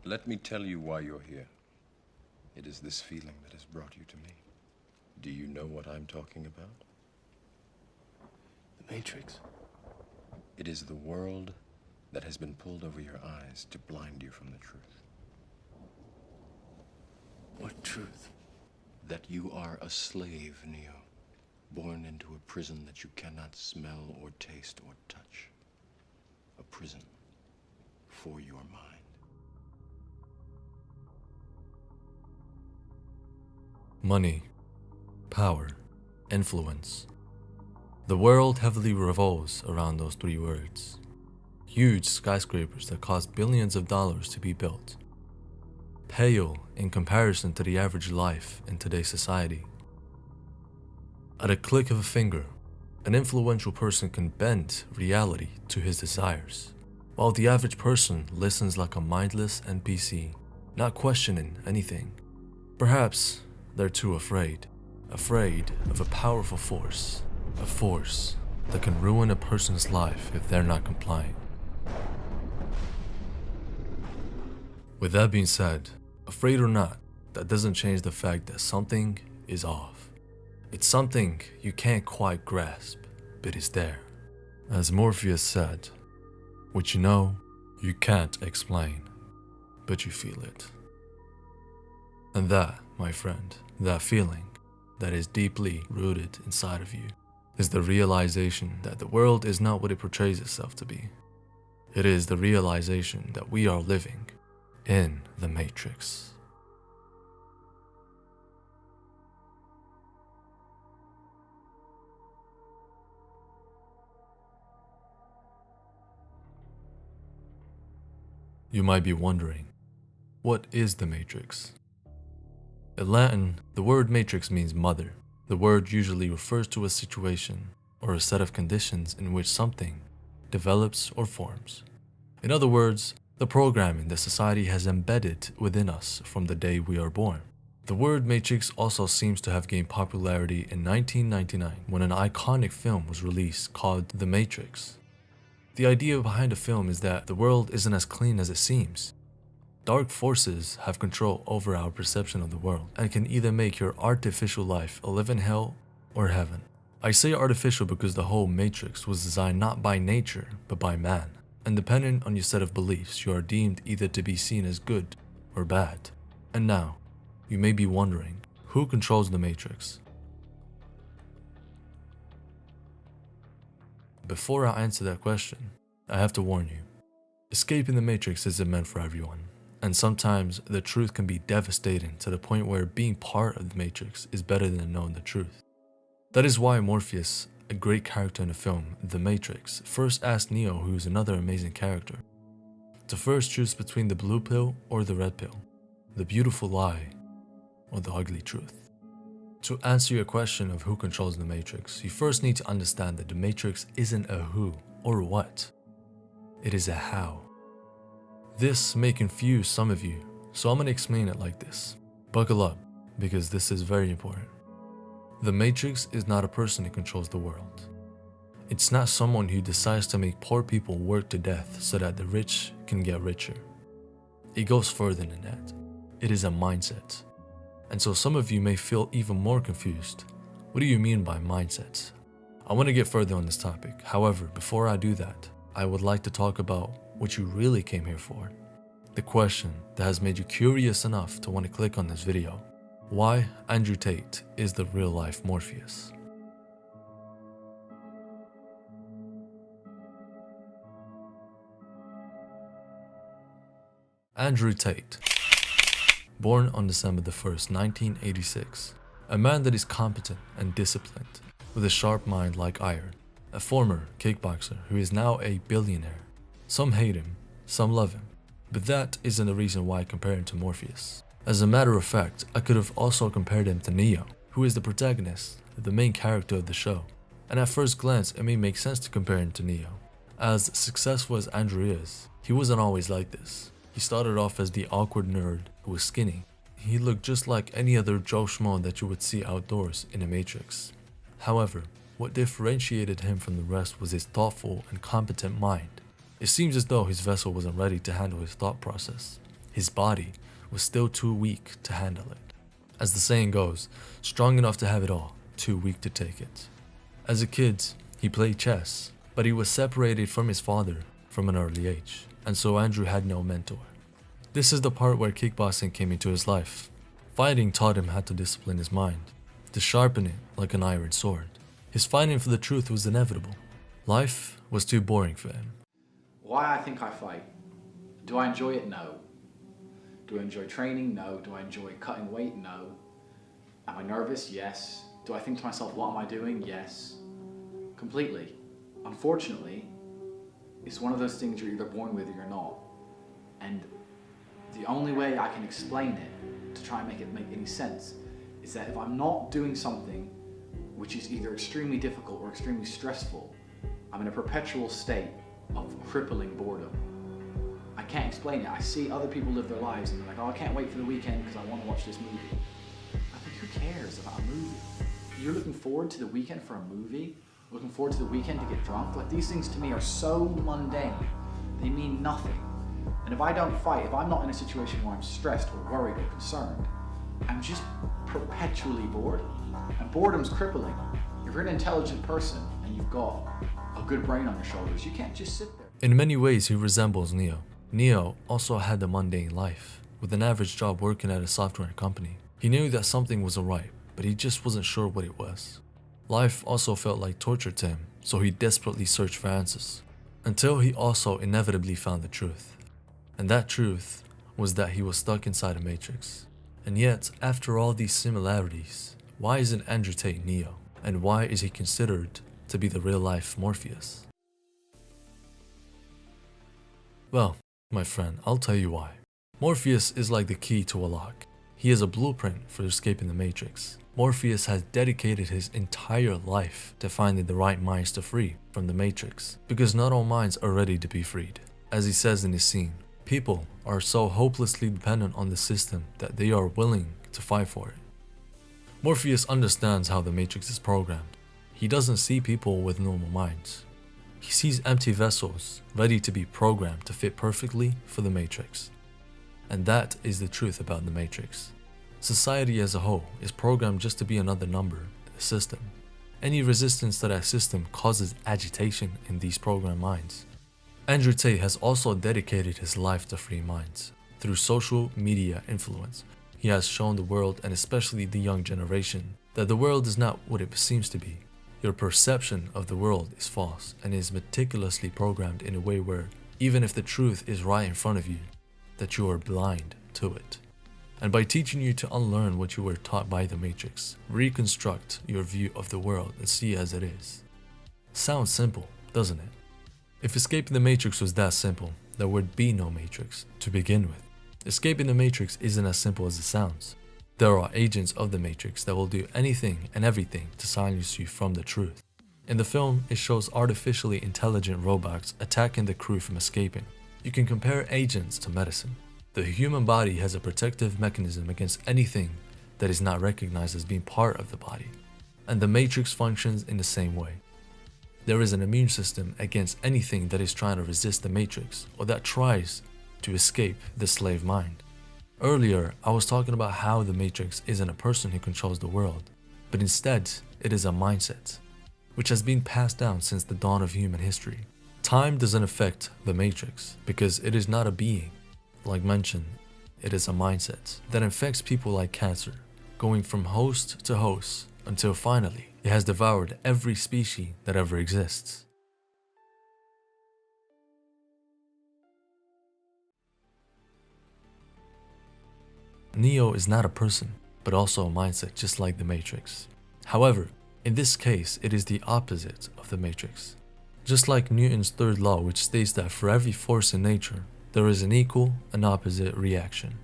Let me tell you why you're here. It is this feeling that has brought you to me. Do you know what I'm talking about? The Matrix. It is the world that has been pulled over your eyes to blind you from the truth. What truth? That you are a slave, Neo. Born into a prison that you cannot smell or taste or touch. A prison for your mind. Money, power, influence. The world heavily revolves around those three words. Huge skyscrapers that cost billions of dollars to be built. Pale in comparison to the average life in today's society. At a click of a finger, an influential person can bend reality to his desires, while the average person listens like a mindless NPC, not questioning anything. Perhaps they're too afraid of a powerful force, a force that can ruin a person's life if they're not compliant. With that being said, afraid or not, that doesn't change the fact that something is off. It's something you can't quite grasp, but it's there. As Morpheus said, what you know, you can't explain, but you feel it. And that, my friend, that feeling that is deeply rooted inside of you, is the realization that the world is not what it portrays itself to be. It is the realization that we are living in the Matrix. You might be wondering, what is the Matrix? In Latin, the word matrix means mother. The word usually refers to a situation or a set of conditions in which something develops or forms. In other words, the programming that society has embedded within us from the day we are born. The word matrix also seems to have gained popularity in 1999 when an iconic film was released called The Matrix. The idea behind the film is that the world isn't as clean as it seems. Dark forces have control over our perception of the world and can either make your artificial life a living hell or heaven. I say artificial because the whole Matrix was designed not by nature, but by man. And depending on your set of beliefs, you are deemed either to be seen as good or bad. And now, you may be wondering, who controls the Matrix? Before I answer that question, I have to warn you. Escaping the Matrix isn't meant for everyone. And sometimes the truth can be devastating to the point where being part of the Matrix is better than knowing the truth. That is why Morpheus, a great character in the film The Matrix, first asked Neo, who is another amazing character, to first choose between the blue pill or the red pill, the beautiful lie or the ugly truth. To answer your question of who controls the Matrix, you first need to understand that the Matrix isn't a who or what, it is a how. This may confuse some of you, so I'm going to explain it like this. Buckle up, because this is very important. The Matrix is not a person who controls the world. It's not someone who decides to make poor people work to death so that the rich can get richer. It goes further than that. It is a mindset. And so some of you may feel even more confused. What do you mean by mindsets? I want to get further on this topic. However, before I do that, I would like to talk about what you really came here for. The question that has made you curious enough to want to click on this video. Why Andrew Tate is the real-life Morpheus. Andrew Tate, born on December 1st, 1986, a man that is competent and disciplined, with a sharp mind like iron, a former kickboxer who is now a billionaire. Some hate him, some love him, but that isn't the reason why I compare him to Morpheus. As a matter of fact, I could have also compared him to Neo, who is the protagonist, the main character of the show. And at first glance, it may make sense to compare him to Neo. As successful as Andrew is, he wasn't always like this. He started off as the awkward nerd who was skinny. He looked just like any other Joe Schmo that you would see outdoors in a Matrix. However, what differentiated him from the rest was his thoughtful and competent mind. It seems as though his vessel wasn't ready to handle his thought process. his body was still too weak to handle it. As the saying goes, strong enough to have it all, too weak to take it. As a kid, he played chess, but he was separated from his father from an early age, and so Andrew had no mentor. This is the part where kickboxing came into his life. Fighting taught him how to discipline his mind, to sharpen it like an iron sword. His fighting for the truth was inevitable. Life was too boring for him. Why I think I fight? Do I enjoy it? No. Do I enjoy training? No. Do I enjoy cutting weight? No. Am I nervous? Yes. Do I think to myself, what am I doing? Yes. Completely. Unfortunately, it's one of those things you're either born with or you're not. And the only way I can explain it, to try and make it make any sense, is that if I'm not doing something which is either extremely difficult or extremely stressful, I'm in a perpetual state of crippling boredom. I can't explain it. I see other people live their lives and they're like, oh, I can't wait for the weekend because I want to watch this movie. I think, who cares about a movie? You're looking forward to the weekend for a movie? Looking forward to the weekend to get drunk? Like, these things to me are so mundane. They mean nothing. And if I don't fight, if I'm not in a situation where I'm stressed or worried or concerned, I'm just perpetually bored. And boredom's crippling. If you're an intelligent person and you've got a good brain on your shoulders, you can't just sit there. In many ways, he resembles Neo. Neo also had a mundane life, with an average job working at a software company. He knew that something was alright, but he just wasn't sure what it was. Life also felt like torture to him, so he desperately searched for answers, until he also inevitably found the truth. And that truth was that he was stuck inside a matrix. And yet, after all these similarities, why isn't Andrew Tate Neo? And why is he considered to be the real-life Morpheus? Well, my friend, I'll tell you why. Morpheus is like the key to a lock. He is a blueprint for escaping the Matrix. Morpheus has dedicated his entire life to finding the right minds to free from the Matrix, because not all minds are ready to be freed. As he says in his scene, people are so hopelessly dependent on the system that they are willing to fight for it. Morpheus understands how the Matrix is programmed. He doesn't see people with normal minds. He sees empty vessels ready to be programmed to fit perfectly for the Matrix. And that is the truth about the Matrix. Society as a whole is programmed just to be another number in the system. Any resistance to that system causes agitation in these programmed minds. Andrew Tate has also dedicated his life to free minds. Through social media influence, he has shown the world, and especially the young generation, that the world is not what it seems to be. Your perception of the world is false and is meticulously programmed in a way where, even if the truth is right in front of you, that you are blind to it. And by teaching you to unlearn what you were taught by the Matrix, reconstruct your view of the world and see as it is. Sounds simple, doesn't it? If escaping the Matrix was that simple, there would be no Matrix to begin with. Escaping the Matrix isn't as simple as it sounds. There are agents of the Matrix that will do anything and everything to silence you from the truth. In the film, it shows artificially intelligent robots attacking the crew from escaping. You can compare agents to medicine. The human body has a protective mechanism against anything that is not recognized as being part of the body. And the Matrix functions in the same way. There is an immune system against anything that is trying to resist the Matrix or that tries to escape the slave mind. Earlier, I was talking about how the Matrix isn't a person who controls the world, but instead, it is a mindset, which has been passed down since the dawn of human history. Time doesn't affect the Matrix because it is not a being. Like mentioned, it is a mindset that infects people like cancer, going from host to host until finally it has devoured every species that ever exists. Neo is not a person, but also a mindset just like the Matrix. However, in this case, it is the opposite of the Matrix. Just like Newton's third law, which states that for every force in nature, there is an equal and opposite reaction.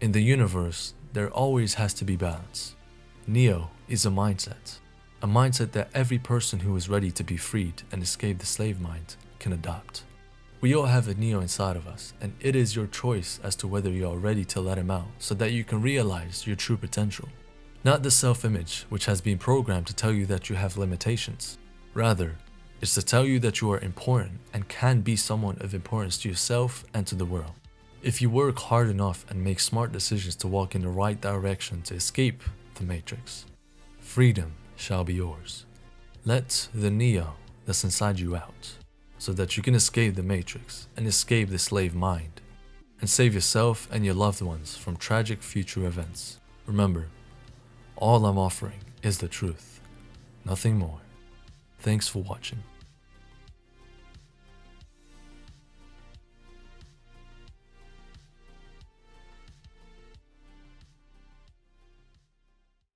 In the universe, there always has to be balance. Neo is a mindset that every person who is ready to be freed and escape the slave mind can adopt. We all have a Neo inside of us, and it is your choice as to whether you are ready to let him out so that you can realize your true potential. Not the self-image, which has been programmed to tell you that you have limitations. Rather, it's to tell you that you are important and can be someone of importance to yourself and to the world. If you work hard enough and make smart decisions to walk in the right direction to escape the Matrix, freedom shall be yours. Let the Neo that's inside you out, so that you can escape the Matrix and escape the slave mind, and save yourself and your loved ones from tragic future events. Remember, all I'm offering is the truth, nothing more. Thanks for watching.